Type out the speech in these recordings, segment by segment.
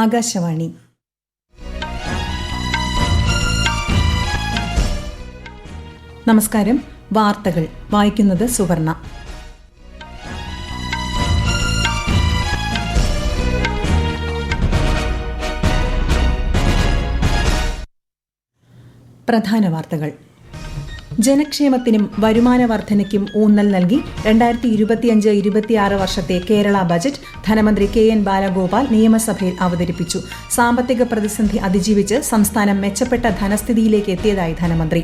ആകാശവാണി. നമസ്കാരം. വാർത്തകൾ വായിക്കുന്നത് സുവർണ. പ്രധാന വാർത്തകൾ. ജനക്ഷേമത്തിനും വരുമാന വർധനയ്ക്കും ഊന്നൽ നൽകി 2025-26 വർഷത്തെ കേരള ബജറ്റ് ധനമന്ത്രി KN ബാലഗോപാൽ നിയമസഭയിൽ അവതരിപ്പിച്ചു. സാമ്പത്തിക പ്രതിസന്ധി അതിജീവിച്ച് സംസ്ഥാനം മെച്ചപ്പെട്ട ധനസ്ഥിതിയിലേക്ക് എത്തിയതായി ധനമന്ത്രി.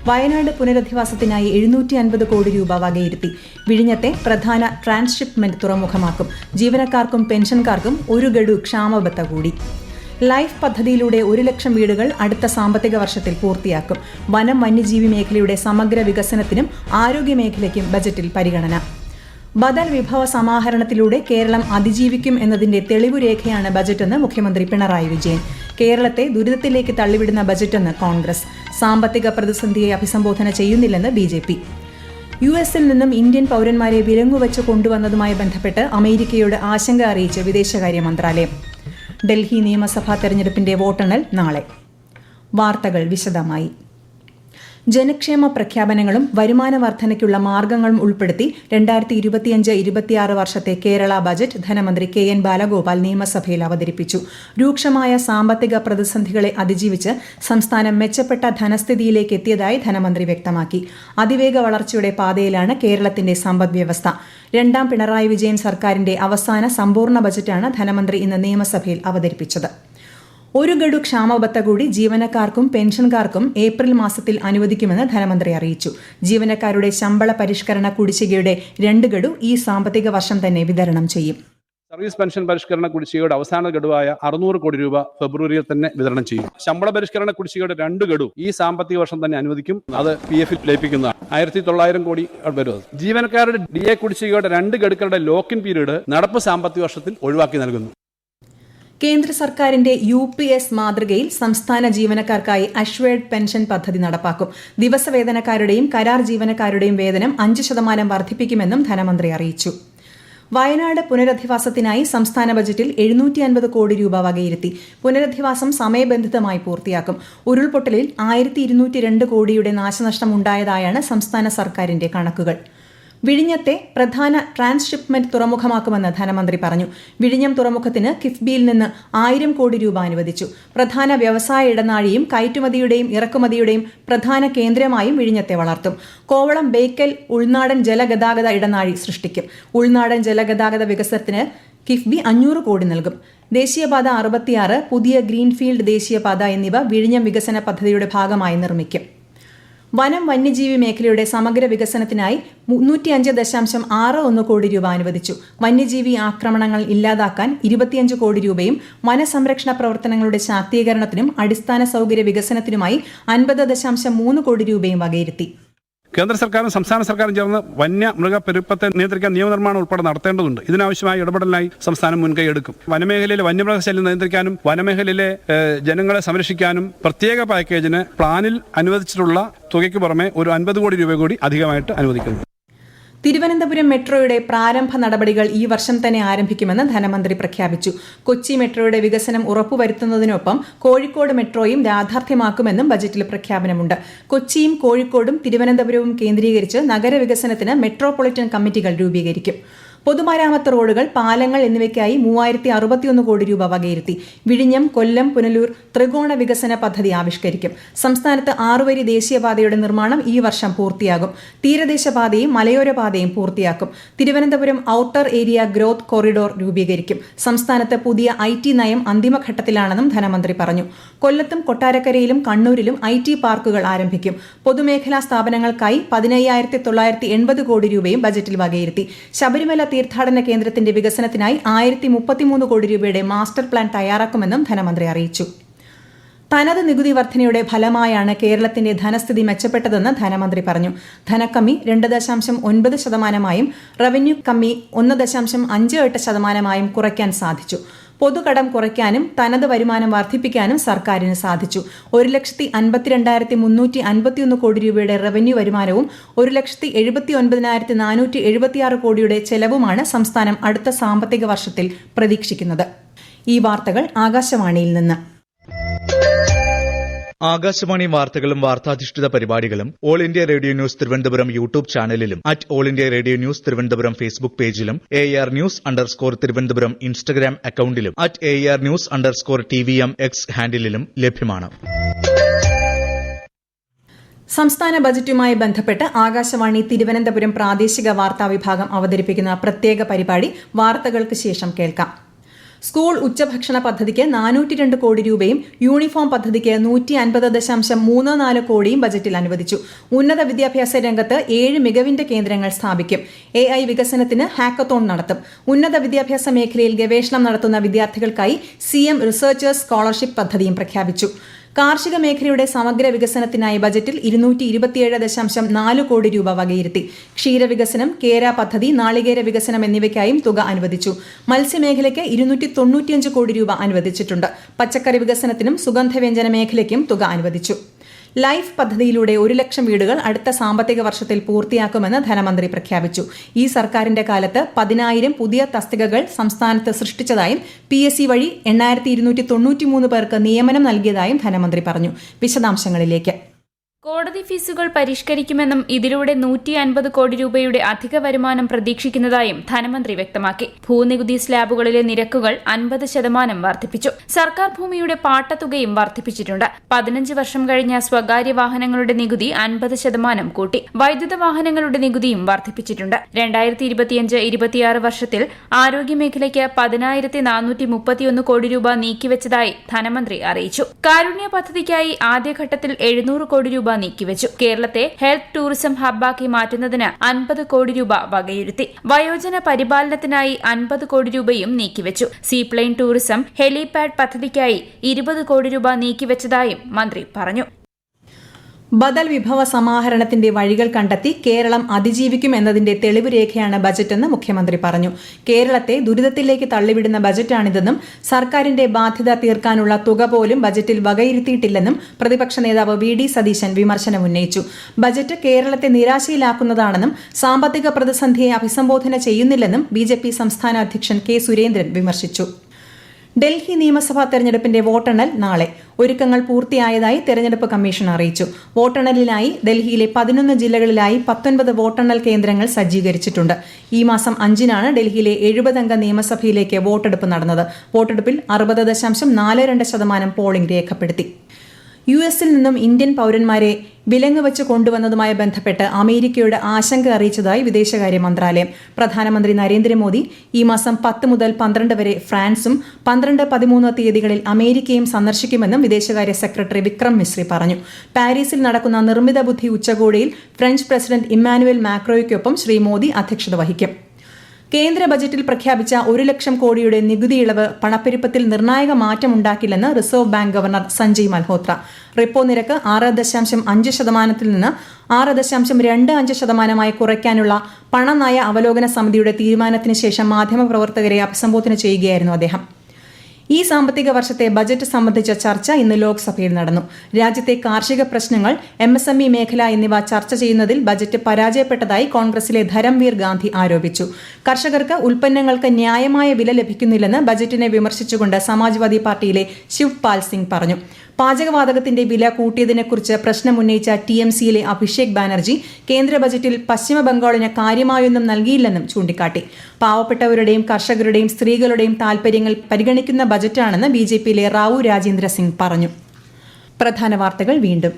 വയനാട് പുനരധിവാസത്തിനായി 750 കോടി രൂപ വകയിരുത്തി. വിഴിഞ്ഞത്തെ പ്രധാന ട്രാൻസ്ഷിപ്മെന്റ് തുറമുഖമാക്കും. ജീവനക്കാർക്കും പെൻഷൻകാർക്കും ഒരു ഗഡു ക്ഷാമബത്ത കൂടി. ലൈഫ് പദ്ധതിയിലൂടെ 1 ലക്ഷം വീടുകൾ അടുത്ത സാമ്പത്തിക വർഷത്തിൽ പൂർത്തിയാക്കും. വനം വന്യജീവി മേഖലയുടെ സമഗ്ര വികസനത്തിനും ആരോഗ്യ മേഖലയ്ക്കും ബജറ്റിൽ പരിഗണന. ബദൽ വിഭവ സമാഹരണത്തിലൂടെ കേരളം അതിജീവിക്കും എന്നതിന്റെ തെളിവുരേഖയാണ് ബജറ്റെന്ന് മുഖ്യമന്ത്രി പിണറായി വിജയൻ. കേരളത്തെ ദുരിതത്തിലേക്ക് തള്ളിവിടുന്ന ബജറ്റെന്ന് കോൺഗ്രസ്. സാമ്പത്തിക പ്രതിസന്ധിയെ അഭിസംബോധന ചെയ്യുന്നില്ലെന്ന് BJP. US-ൽ നിന്നും ഇന്ത്യൻ പൌരന്മാരെ വിലങ്ങുവച്ച് കൊണ്ടുവന്നതുമായി ബന്ധപ്പെട്ട് അമേരിക്കയോട് ആശങ്ക അറിയിച്ച് വിദേശകാര്യ മന്ത്രാലയം. ഡൽഹി നിയമസഭാ തെരഞ്ഞെടുപ്പിന്റെ വോട്ടെണ്ണൽ നാളെ. വാർത്തകൾ വിശദമായി. ജനക്ഷേമ പ്രഖ്യാപനങ്ങളും വരുമാന വർധനയ്ക്കുള്ള മാർഗങ്ങളും ഉൾപ്പെടുത്തി 2025-26 വർഷത്തെ കേരള ബജറ്റ് ധനമന്ത്രി KN ബാലഗോപാൽ നിയമസഭയിൽ അവതരിപ്പിച്ചു. രൂക്ഷമായ സാമ്പത്തിക പ്രതിസന്ധികളെ അതിജീവിച്ച് സംസ്ഥാനം മെച്ചപ്പെട്ട ധനസ്ഥിതിയിലേക്ക് എത്തിയതായി ധനമന്ത്രി വ്യക്തമാക്കി. അതിവേഗ വളർച്ചയുടെ പാതയിലാണ് കേരളത്തിന്റെ സമ്പദ്വ്യവസ്ഥ. രണ്ടാം പിണറായി വിജയൻ സർക്കാരിന്റെ അവസാന സമ്പൂർണ്ണ ബജറ്റാണ് ധനമന്ത്രി ഇന്ന് നിയമസഭയിൽ അവതരിപ്പിച്ചത്. ഒരു ഗഡു ക്ഷാമബത്ത കൂടി ജീവനക്കാർക്കും പെൻഷൻകാർക്കും ഏപ്രിൽ മാസത്തിൽ അനുവദിക്കുമെന്ന് ധനമന്ത്രി അറിയിച്ചു. ജീവനക്കാരുടെ ശമ്പള പരിഷ്കരണ കുടിശ്ശികയുടെ 2 ഗഡു ഈ സാമ്പത്തിക വർഷം തന്നെ വിതരണം ചെയ്യും. സർവീസ് പെൻഷൻ പരിഷ്കരണ കുടിശ്ശികയുടെ അവസാന ഗഡുവായ 600 കോടി രൂപ ഫെബ്രുവരിയിൽ തന്നെ വിതരണം ചെയ്യും. ശമ്പള പരിഷ്കരണ കുടിശ്ശികയുടെ 2 ഗഡു ഈ സാമ്പത്തിക വർഷം തന്നെ അനുവദിക്കും. അത് PF ലയിപ്പിക്കുന്നതാണ്. 1900 കോടി വരും. ജീവനക്കാരുടെ DA കുടിശ്ശികയുടെ 2 ഗഡുക്കളുടെ ലോക്കിൻ പീരീഡ് നടപ്പ് സാമ്പത്തിക വർഷത്തിൽ ഒഴിവാക്കി നൽകുന്നു. കേന്ദ്ര സർക്കാരിന്റെ UPS മാതൃകയിൽ സംസ്ഥാന ജീവനക്കാർക്കായി അഷ്വേർഡ് പെൻഷൻ പദ്ധതി നടപ്പാക്കും. ദിവസവേതനക്കാരുടെയും കരാർ ജീവനക്കാരുടെയും വേതനം 5% വർദ്ധിപ്പിക്കുമെന്നും ധനമന്ത്രി അറിയിച്ചു. വയനാട് പുനരധിവാസത്തിനായി സംസ്ഥാന ബജറ്റിൽ 750 കോടി രൂപ വകയിരുത്തി. പുനരധിവാസം സമയബന്ധിതമായി പൂർത്തിയാക്കും. ഉരുൾപൊട്ടലിൽ 1202 കോടിയുടെ നാശനഷ്ടം ഉണ്ടായതായാണ് സംസ്ഥാന സർക്കാരിന്റെ കണക്കുകൾ. വിഴിഞ്ഞത്തെ പ്രധാന ട്രാൻസ്ഷിപ്മെന്റ് തുറമുഖമാക്കുമെന്ന് ധനമന്ത്രി പറഞ്ഞു. വിഴിഞ്ഞം തുറമുഖത്തിന് കിഫ്ബിയിൽ നിന്ന് 1000 കോടി രൂപ അനുവദിച്ചു. പ്രധാന വ്യവസായ ഇടനാഴിയും കയറ്റുമതിയുടെയും ഇറക്കുമതിയുടെയും പ്രധാന കേന്ദ്രമായും വിഴിഞ്ഞത്തെ വളർത്തും. കോവളം ബേക്കൽ ഉൾനാടൻ ജലഗതാഗത ഇടനാഴി സൃഷ്ടിക്കും. ഉൾനാടൻ ജലഗതാഗത വികസനത്തിന് കിഫ്ബി 500 കോടി നൽകും. ദേശീയപാത 66, പുതിയ ഗ്രീൻഫീൽഡ് ദേശീയപാത എന്നിവ വിഴിഞ്ഞം വികസന പദ്ധതിയുടെ ഭാഗമായി നിർമ്മിക്കും. വനം വന്യജീവി മേഖലയുടെ സമഗ്ര വികസനത്തിനായി 305.61 കോടി രൂപ അനുവദിച്ചു. വന്യജീവി ആക്രമണങ്ങൾ ഇല്ലാതാക്കാൻ 25 കോടി രൂപയും വനസംരക്ഷണ പ്രവർത്തനങ്ങളുടെ ശാക്തീകരണത്തിനും അടിസ്ഥാന സൗകര്യ വികസനത്തിനുമായി 50.3 കോടി രൂപയും വകയിരുത്തി. കേന്ദ്ര സർക്കാരും സംസ്ഥാന സർക്കാരും ചേർന്ന് വന്യമൃഗപ്പെരുപ്പത്തെ നിയന്ത്രിക്കാൻ നിയമനിർമ്മാണം ഉൾപ്പെടെ നടത്തേണ്ടതുണ്ട്. ഇതിനാവശ്യമായ ഇടപെടലിനായി സംസ്ഥാനം മുൻകൈയെടുക്കും. വനമേഖലയിലെ വന്യമൃഗശല്യം നിയന്ത്രിക്കാനും വനമേഖലയിലെ ജനങ്ങളെ സംരക്ഷിക്കാനും പ്രത്യേക പാക്കേജിന് പ്ലാനിൽ അനുവദിച്ചിട്ടുള്ള തുകയ്ക്ക് പുറമെ ഒരു 50 കോടി രൂപ കൂടി അധികമായിട്ട് അനുവദിക്കുന്നു. തിരുവനന്തപുരം മെട്രോയുടെ പ്രാരംഭ നടപടികൾ ഈ വർഷം തന്നെ ആരംഭിക്കുമെന്ന് ധനമന്ത്രി പ്രഖ്യാപിച്ചു. കൊച്ചി മെട്രോയുടെ വികസനം ഉറപ്പുവരുത്തുന്നതിനൊപ്പം കോഴിക്കോട് മെട്രോയും യാഥാർത്ഥ്യമാക്കുമെന്നും ബജറ്റിൽ പ്രഖ്യാപനമുണ്ട്. കൊച്ചിയും കോഴിക്കോടും തിരുവനന്തപുരവും കേന്ദ്രീകരിച്ച് നഗരവികസനത്തിന് മെട്രോപൊളിറ്റൻ കമ്മിറ്റികൾ രൂപീകരിക്കും. പൊതുമരാമത്ത് റോഡുകൾ, പാലങ്ങൾ എന്നിവയ്ക്കായി 3061 കോടി രൂപ വകയിരുത്തി. വിഴിഞ്ഞം, കൊല്ലം, പുനലൂർ ത്രികോണ വികസന പദ്ധതി ആവിഷ്കരിക്കും. സംസ്ഥാനത്ത് 6 വരി ദേശീയപാതയുടെ നിർമ്മാണം ഈ വർഷം പൂർത്തിയാകും. തീരദേശപാതയും മലയോര പാതയും പൂർത്തിയാക്കും. Thiruvananthapuram outer area growth corridor രൂപീകരിക്കും. സംസ്ഥാനത്ത് പുതിയ IT നയം അന്തിമഘട്ടത്തിലാണെന്നും ധനമന്ത്രി പറഞ്ഞു. കൊല്ലത്തും കൊട്ടാരക്കരയിലും കണ്ണൂരിലും IT പാർക്കുകൾ ആരംഭിക്കും. പൊതുമേഖലാ സ്ഥാപനങ്ങൾക്കായി 15,980 കോടി രൂപയും ബജറ്റിൽ വകയിരുത്തി. ശബരിമല തീർത്ഥാടന കേന്ദ്രത്തിന്റെ വികസനത്തിനായി 1033 കോടി രൂപയുടെ മാസ്റ്റർ പ്ലാൻ തയ്യാറാക്കുമെന്നും ധനമന്ത്രി അറിയിച്ചു. തനത് നികുതി വർധനയുടെ ഫലമായാണ് കേരളത്തിന്റെ ധനസ്ഥിതി മെച്ചപ്പെട്ടതെന്ന് ധനമന്ത്രി പറഞ്ഞു. ധനക്കമ്മി 2.9%, റവന്യൂ കമ്മി 1.58% കുറയ്ക്കാൻ സാധിച്ചു. പൊതുകടം കുറയ്ക്കാനും തനത് വരുമാനം വർദ്ധിപ്പിക്കാനും സർക്കാരിന് സാധിച്ചു. 1,52,351 കോടി രൂപയുടെ റവന്യൂ വരുമാനവും 1,79,476 കോടിയുടെ ചെലവുമാണ് സംസ്ഥാനം അടുത്ത സാമ്പത്തിക വർഷത്തിൽ പ്രതീക്ഷിക്കുന്നത്. ഈ വാർത്തകൾ ആകാശവാണിയിൽ നിന്ന്. ആകാശവാണി വാർത്തകളും വാർത്താധിഷ്ഠിത പരിപാടികളും all India radio news Thiruvananthapuram YouTube ചാനലിലും all India radio news Thiruvananthapuram Facebook പേജിലും AR News_ തിരുവനന്തപുരം ഇൻസ്റ്റഗ്രാം അക്കൌണ്ടിലും AR News_TVM X ഹാൻഡിലും ലഭ്യമാണ്. സംസ്ഥാന ബജറ്റുമായി ബന്ധപ്പെട്ട് ആകാശവാണി തിരുവനന്തപുരം പ്രാദേശിക വാർത്താ വിഭാഗം അവതരിപ്പിക്കുന്ന പ്രത്യേക പരിപാടി വാർത്തകൾക്ക് ശേഷം കേൾക്കാം. സ്കൂൾ ഉച്ചഭക്ഷണ പദ്ധതിക്ക് 402 കോടി രൂപയും യൂണിഫോം പദ്ധതിക്ക് 150.34 കോടിയും ബജറ്റിൽ അനുവദിച്ചു. ഉന്നത വിദ്യാഭ്യാസ രംഗത്ത് 7 മികവിന്റെ കേന്ദ്രങ്ങൾ സ്ഥാപിക്കും. AI വികസനത്തിന് ഹാക്കത്തോൺ നടത്തും. ഉന്നത വിദ്യാഭ്യാസ മേഖലയിൽ ഗവേഷണം നടത്തുന്ന വിദ്യാർത്ഥികൾക്കായി CM റിസർച്ചേഴ്സ് സ്കോളർഷിപ്പ് പദ്ധതിയും പ്രഖ്യാപിച്ചു. കാർഷിക മേഖലയുടെ സമഗ്ര വികസനത്തിനായി ബജറ്റിൽ 227.4 കോടി രൂപ വകയിരുത്തി. ക്ഷീരവികസനം, കേര പദ്ധതി, നാളികേര വികസനം എന്നിവയ്ക്കായും തുക അനുവദിച്ചു. മത്സ്യമേഖലയ്ക്ക് 295 കോടി രൂപ അനുവദിച്ചിട്ടുണ്ട്. പച്ചക്കറി വികസനത്തിനും സുഗന്ധവ്യഞ്ജന മേഖലയ്ക്കും തുക അനുവദിച്ചു. ലൈഫ് പദ്ധതിയിലൂടെ 1 ലക്ഷം വീടുകൾ അടുത്ത സാമ്പത്തിക വർഷത്തിൽ പൂർത്തിയാക്കുമെന്ന് ധനമന്ത്രി പ്രഖ്യാപിച്ചു. ഈ സർക്കാരിന്റെ കാലത്ത് 10,000 പുതിയ തസ്തികകൾ സംസ്ഥാനത്ത് സൃഷ്ടിച്ചതായും PSC വഴി 8,293 പേർക്ക് നിയമനം നൽകിയതായും ധനമന്ത്രി പറഞ്ഞു. വിശദാംശങ്ങളിലേക്ക്. കോടതി ഫീസുകൾ പരിഷ്കരിക്കുമെന്നും ഇതിലൂടെ 150 കോടി രൂപയുടെ അധിക വരുമാനം പ്രതീക്ഷിക്കുന്നതായും ധനമന്ത്രി വ്യക്തമാക്കി. ഭൂനികുതി സ്ലാബുകളിലെ നിരക്കുകൾ 50% വർദ്ധിപ്പിച്ചു. സർക്കാർ ഭൂമിയുടെ പാട്ടത്തുകയും വർദ്ധിപ്പിച്ചിട്ടുണ്ട്. 15 വർഷം കഴിഞ്ഞ സ്വകാര്യ വാഹനങ്ങളുടെ നികുതി 50% കൂട്ടി. വൈദ്യുത വാഹനങ്ങളുടെ നികുതിയും വർദ്ധിപ്പിച്ചിട്ടുണ്ട്. 2025-26 വർഷത്തിൽ ആരോഗ്യമേഖലയ്ക്ക് 10,431 കോടി രൂപ നീക്കിവച്ചതായി ധനമന്ത്രി അറിയിച്ചു. കാരുണ്യ പദ്ധതിക്കായി ആദ്യഘട്ടത്തിൽ 700 കോടി രൂപ നീക്കിവച്ചു. കേരളത്തെ ഹെൽത്ത് ടൂറിസം ഹബ്ബാക്കി മാറ്റുന്നതിന് 50 കോടി രൂപ വകയിരുത്തി. വയോജന പരിപാലനത്തിനായി 50 കോടി രൂപയും നീക്കിവച്ചു. സീപ്ലെയിൻ ടൂറിസം ഹെലിപാഡ് പദ്ധതിക്കായി 20 കോടി രൂപ നീക്കിവച്ചതായും മന്ത്രി പറഞ്ഞു. ബദൽ വിഭവ സമാഹരണത്തിന്റെ വഴികൾ കണ്ടെത്തി കേരളം അതിജീവിക്കും എന്നതിന്റെ തെളിവ് രേഖയാണ് ബജറ്റെന്ന് മുഖ്യമന്ത്രി പറഞ്ഞു. കേരളത്തെ ദുരിതത്തിലേക്ക് തള്ളിവിടുന്ന ബജറ്റാണിതെന്നും സർക്കാരിന്റെ ബാധ്യത തീർക്കാനുള്ള തുക പോലും ബജറ്റിൽ വകയിരുത്തിയിട്ടില്ലെന്നും പ്രതിപക്ഷ നേതാവ് VD സതീശൻ വിമർശനമുന്നയിച്ചു. ബജറ്റ് കേരളത്തെ നിരാശയിലാക്കുന്നതാണെന്നും സാമ്പത്തിക പ്രതിസന്ധിയെ അഭിസംബോധന ചെയ്യുന്നില്ലെന്നും BJP സംസ്ഥാന അധ്യക്ഷൻ K സുരേന്ദ്രൻ വിമർശിച്ചു. ഡൽഹി നിയമസഭാ തെരഞ്ഞെടുപ്പിന്റെ വോട്ടെണ്ണൽ നാളെ. ഒരുക്കങ്ങൾ പൂർത്തിയായതായി തെരഞ്ഞെടുപ്പ് കമ്മീഷൻ അറിയിച്ചു. വോട്ടെണ്ണലിനായി ഡൽഹിയിലെ 11 ജില്ലകളിലായി 19 വോട്ടെണ്ണൽ കേന്ദ്രങ്ങൾ സജ്ജീകരിച്ചിട്ടുണ്ട്. ഈ മാസം 5-നാണ് ഡൽഹിയിലെ 70 അംഗ നിയമസഭയിലേക്ക് വോട്ടെടുപ്പ് നടന്നത്. വോട്ടെടുപ്പിൽ 60.42% പോളിംഗ് രേഖപ്പെടുത്തി. US-ൽ നിന്നും ഇന്ത്യൻ പൌരന്മാരെ വിലങ്ങ് വെച്ച് കൊണ്ടുവന്നതുമായി ബന്ധപ്പെട്ട് അമേരിക്കയോട് ആശങ്ക അറിയിച്ചതായി വിദേശകാര്യ മന്ത്രാലയം. പ്രധാനമന്ത്രി നരേന്ദ്രമോദി ഈ മാസം 10 മുതൽ 12 വരെ ഫ്രാൻസും 12-13 തീയതികളിൽ അമേരിക്കയും സന്ദർശിക്കുമെന്നും വിദേശകാര്യ സെക്രട്ടറി വിക്രം മിശ്രി പറഞ്ഞു. പാരീസിൽ നടക്കുന്ന നിർമ്മിത ബുദ്ധി ഉച്ചകോടിയിൽ ഫ്രഞ്ച് പ്രസിഡന്റ് ഇമ്മാനുവൽ മാക്രോയ്ക്കൊപ്പം ശ്രീ മോദി അധ്യക്ഷത വഹിക്കും. കേന്ദ്ര ബജറ്റിൽ പ്രഖ്യാപിച്ച 1 ലക്ഷം കോടിയുടെ നികുതി ഇളവ് പണപ്പെരുപ്പത്തിൽ നിർണായക മാറ്റമുണ്ടാക്കില്ലെന്ന് reserve bank governor Sanjay Malhotra. Repo നിരക്ക് 6.5% നിന്ന് 6.25% കുറയ്ക്കാനുള്ള പണനയ അവലോകന സമിതിയുടെ തീരുമാനത്തിന് ശേഷം മാധ്യമപ്രവർത്തകരെ അഭിസംബോധന ചെയ്യുകയായിരുന്നു അദ്ദേഹം. ഈ സാമ്പത്തിക വർഷത്തെ ബജറ്റ് സംബന്ധിച്ച ചർച്ച ഇന്ന് ലോക്സഭയിൽ നടന്നു. രാജ്യത്തെ കാർഷിക പ്രശ്നങ്ങൾ, MSME മേഖല എന്നിവ ചർച്ച ചെയ്യുന്നതിൽ ബജറ്റ് പരാജയപ്പെട്ടതായി കോൺഗ്രസിലെ ധരംവീർ ഗാന്ധി ആരോപിച്ചു. കർഷകർക്ക് ഉൽപ്പന്നങ്ങൾക്ക് ന്യായമായ വില ലഭിക്കുന്നില്ലെന്ന് ബജറ്റിനെ വിമർശിച്ചുകൊണ്ട് സമാജ്വാദി പാർട്ടിയിലെ ശിവ്പാൽ സിംഗ് പറഞ്ഞു. പാചകവാതകത്തിന്റെ വില കൂട്ടിയതിനെക്കുറിച്ച് പ്രശ്നമുന്നയിച്ച TMCയിലെ അഭിഷേക് ബാനർജി കേന്ദ്ര ബജറ്റിൽ പശ്ചിമ ബംഗാളിന് കാര്യമായൊന്നും നൽകിയില്ലെന്നും ചൂണ്ടിക്കാട്ടി. പാവപ്പെട്ടവരുടെയും കർഷകരുടെയും സ്ത്രീകളുടെയും താൽപര്യങ്ങൾ പരിഗണിക്കുന്ന ബജറ്റാണെന്ന് BJPയിലെ റാവു രാജേന്ദ്ര സിംഗ് പറഞ്ഞു. പ്രധാന വാർത്തകൾ വീണ്ടും.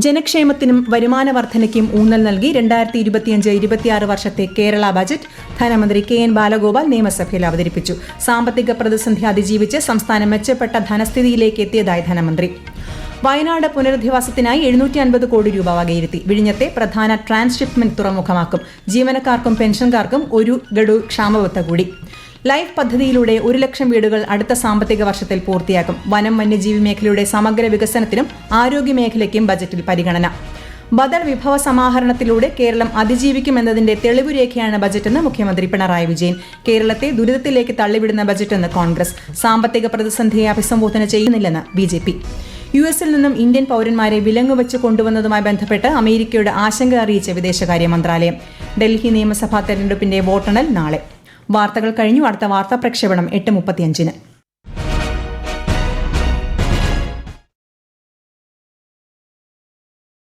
ജനക്ഷേമത്തിനും വരുമാന വർധനയ്ക്കും ഊന്നൽ നൽകി 2025-26 വർഷത്തെ കേരള ബജറ്റ് ധനമന്ത്രി KN ബാലഗോപാൽ നിയമസഭയിൽ അവതരിപ്പിച്ചു. സാമ്പത്തിക പ്രതിസന്ധി അതിജീവിച്ച് സംസ്ഥാനം മെച്ചപ്പെട്ട ധനസ്ഥിതിയിലേക്ക് എത്തിയതായി ധനമന്ത്രി. വയനാട് പുനരധിവാസത്തിനായി 750 കോടി രൂപ വകയിരുത്തി. വിഴിഞ്ഞത്തെ പ്രധാന ട്രാൻസ്ഷിപ്മെന്റ് തുറമുഖമാക്കും. ജീവനക്കാർക്കും പെൻഷൻകാർക്കും 1 ഗഡു ക്ഷാമബത്ത കൂടി. ലൈഫ് പദ്ധതിയിലൂടെ 1 ലക്ഷം വീടുകൾ അടുത്ത സാമ്പത്തിക വർഷത്തിൽ പൂർത്തിയാക്കും. വനം വന്യജീവി മേഖലയുടെ സമഗ്ര വികസനത്തിനും ആരോഗ്യ മേഖലയ്ക്കും ബജറ്റിൽ പരിഗണന. ബദൽ വിഭവ സമാഹരണത്തിലൂടെ കേരളം അതിജീവിക്കുമെന്നതിന്റെ തെളിവുരേഖയാണ് ബജറ്റെന്ന് മുഖ്യമന്ത്രി പിണറായി വിജയൻ. കേരളത്തെ ദുരിതത്തിലേക്ക് തള്ളിവിടുന്ന ബജറ്റെന്ന് കോൺഗ്രസ്. സാമ്പത്തിക പ്രതിസന്ധിയെ അഭിസംബോധന ചെയ്യുന്നില്ലെന്ന് BJP. US-ൽ നിന്നും ഇന്ത്യൻ പൌരന്മാരെ വിലങ്ങുവെച്ച് കൊണ്ടുവന്നതുമായി ബന്ധപ്പെട്ട് അമേരിക്കയോട് ആശങ്ക അറിയിച്ച വിദേശകാര്യ മന്ത്രാലയം. ഡൽഹി നിയമസഭാ തെരഞ്ഞെടുപ്പിന്റെ വോട്ടെണ്ണൽ നാളെ. വാർത്തകൾ കഴിഞ്ഞു. അടുത്ത വാർത്താ പ്രക്ഷേപണം 8:35-ന്.